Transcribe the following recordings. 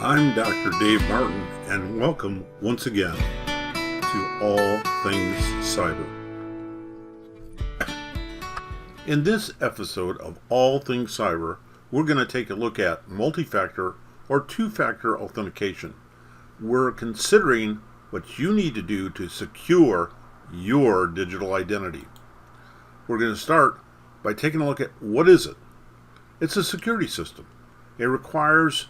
I'm Dr. Dave Martin, and welcome once again to All Things Cyber. In this episode of All Things Cyber, we're going to take a look at multi-factor or two-factor authentication. We're considering what you need to do to secure your digital identity. We're going to start by taking a look at what is it? It's a security system. It requires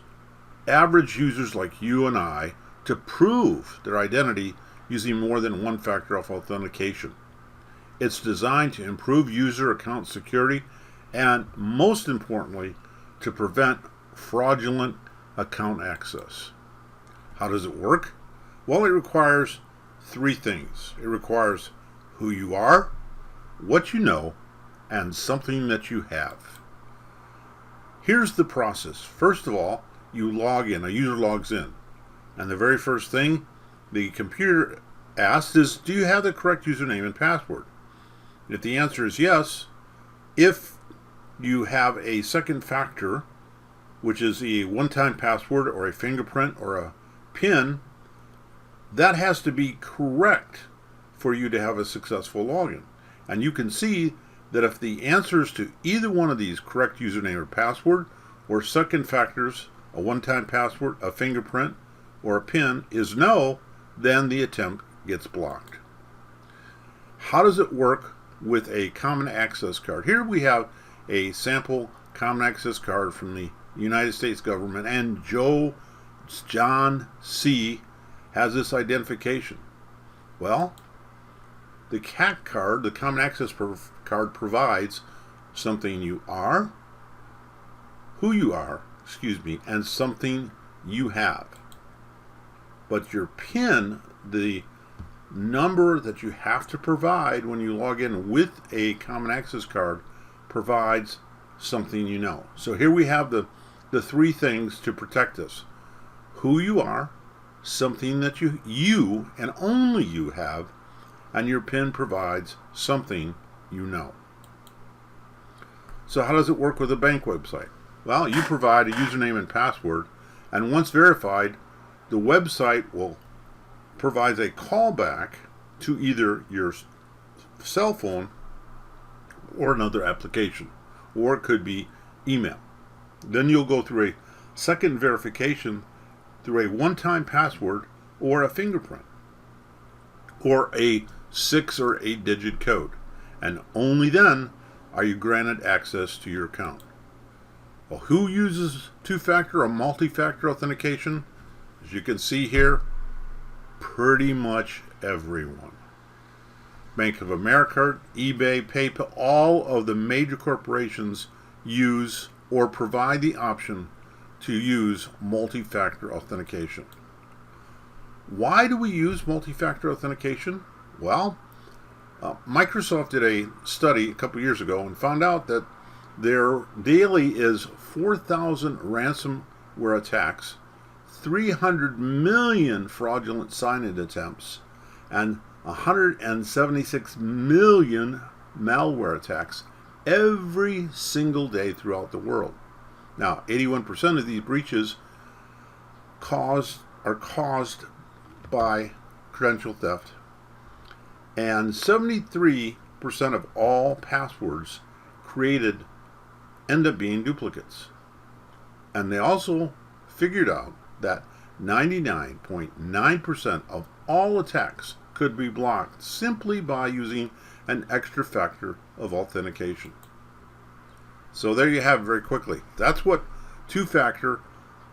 average users like you and I to prove their identity using more than one factor of authentication. It's designed to improve user account security and, most importantly, to prevent fraudulent account access. How does it work? Well, it requires three things. It requires who you are, what you know, and something that you have. Here's the process. First of all, you log in, a user logs in, and the very first thing the computer asks is, do you have the correct username and password? If the answer is yes, if you have a second factor, which is a one-time password or a fingerprint or a PIN, that has to be correct for you to have a successful login. And you can see that if the answers to either one of these, correct username or password, or second factors, a one-time password, a fingerprint, or a PIN, is no, then the attempt gets blocked. How does it work with a common access card? Here we have a sample common access card from the United States government, and John C. has this identification. Well, the CAC card, the common access card, provides something you are, who you are, and something you have. But your PIN, the number that you have to provide when you log in with a common access card, provides something you know. So here we have the three things to protect us. Who you are, something that you and only you have, and your PIN provides something you know. So how does it work with a bank website? Well, you provide a username and password, and once verified, the website will provide a callback to either your cell phone or another application, or it could be email. Then you'll go through a second verification through a one-time password or a fingerprint or a 6 or 8 digit code, and only then are you granted access to your account. Well, who uses two-factor or multi-factor authentication? As you can see here, pretty much everyone. Bank of America, eBay, PayPal, all of the major corporations use or provide the option to use multi-factor authentication. Why do we use multi-factor authentication? Well, Microsoft did a study a couple years ago and found out that there daily is 4,000 ransomware attacks, 300 million fraudulent sign-in attempts, and 176 million malware attacks every single day throughout the world. Now, 81% of these breaches are caused by credential theft, and 73% of all passwords created end up being duplicates. And they also figured out that 99.9% of all attacks could be blocked simply by using an extra factor of authentication. So there you have it very quickly. That's what two-factor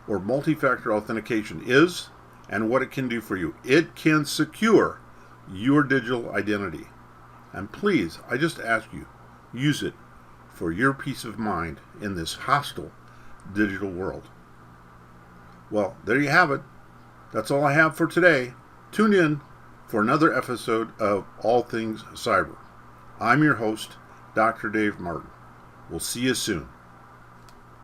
or multi-factor authentication is and what it can do for you. It can secure your digital identity. And please, I just ask you, use it for your peace of mind in this hostile digital world. Well, there you have it. That's all I have for today. Tune in for another episode of All Things Cyber. I'm your host, Dr. Dave Martin. We'll see you soon.